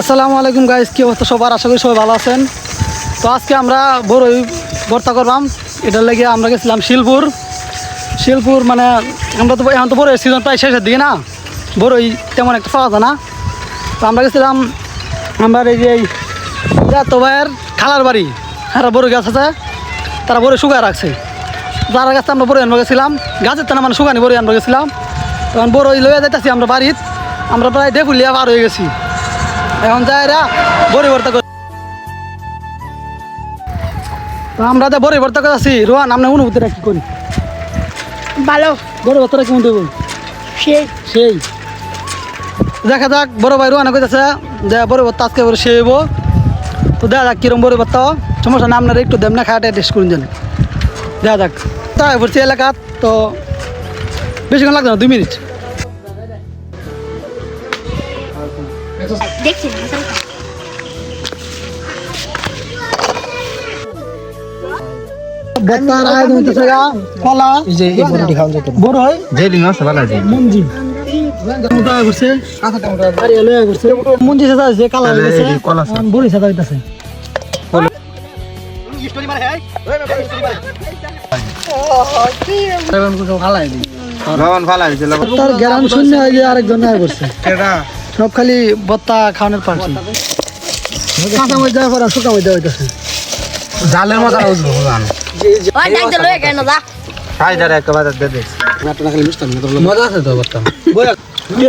আসসালামু আলাইকুম গাইস, কি অবস্থা সবার? আশা করি সবাই ভালো আছেন। তো আজকে আমরা বড়ই ভর্তা করলাম। এটার লেগে আমরা গেছিলাম শিলপুর। মানে আমরা তো এখন তো বড়ই সিজন প্রায় শেষের দিকে না, বড়ই তেমন একটা পাওয়া যায় না। তো আমরা গেছিলাম আমার এই যে তো ভাইয়ের খালার বাড়ি, হ্যাঁ বড়ই গাছ আছে, তারা বড়ই শুকায় রাখছে। যারা গাছটা আমরা বড়ই আনবো গেছিলাম, গাছের তো না মানে শুকানি বড়ই আনবো গেছিলাম। তখন বড়ই লইয়া যাইতেছি আমরা বাড়ির, আমরা প্রায় ডেকুলিয়া পার হয়ে গেছি। এখন যাই বড়ি ভর্তা করে, তো আমরা তো বড়ি ভর্তা করে আছি। রোহান, আপনার অনুভূতিটা কি করি? ভালো। বড়ি ভর্তাটা কেমন দেবো? সেই দেখা যাক। বড় ভাই রোহান কইতেছে যে বড়ি ভর্তা আজকে সেই হইব। তো দেখা যাক কিরম বড়ি ভর্তা। সমস্যা না, আপনারা একটু দেন না, খাওয়াটা টেস্ট করুন যেন। দেখা যাক। তাই পড়ছি এলাকাত, তো বেশিক্ষণ লাগবে না, 2 মিনিট। দেখছি ভর্তার আয়োজন হইতেছে কলা, বড় হয় মঞ্জি মঞ্জি সাদা হয়েছে, কালা হয়েছে, বড়ি সাদা হইতেছে। তার গ্রাম শূন্য হয়ে যে আরেকজন করছে, সব খালি ভর্তা খাওয়ানোর পারছি। কাঁচা মরিচ দেওয়ার পর শুকা মরিচ দেওয়া হইতেছে। জালের মতো মজা আছে তো বর্তমান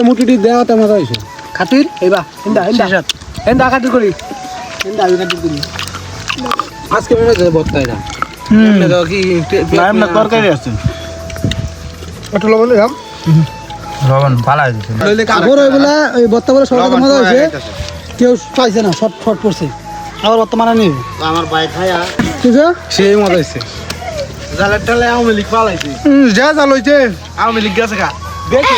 মুটিটি দেওয়াতে মজা হয়েছে। খাতির এইবা এন্দা খাতির করি, আজকে মনে হচ্ছে বর্তা এটা কি তরকারি আছে লবণ পালা দিচ্ছে ওই ভর্তা বলে সরকার মজা হয়েছে, কেউ পাইছে না, শর্ট পড়ছে। আবার বর্তমানে নিব আমার বাইক খায়া ঠিক আছে, সেই মজা হয়েছে। জালের টালে আওয়ামী লীগ পালাইছে, যা জাল হইছে আওয়ামী লীগ গেছে গা দেখে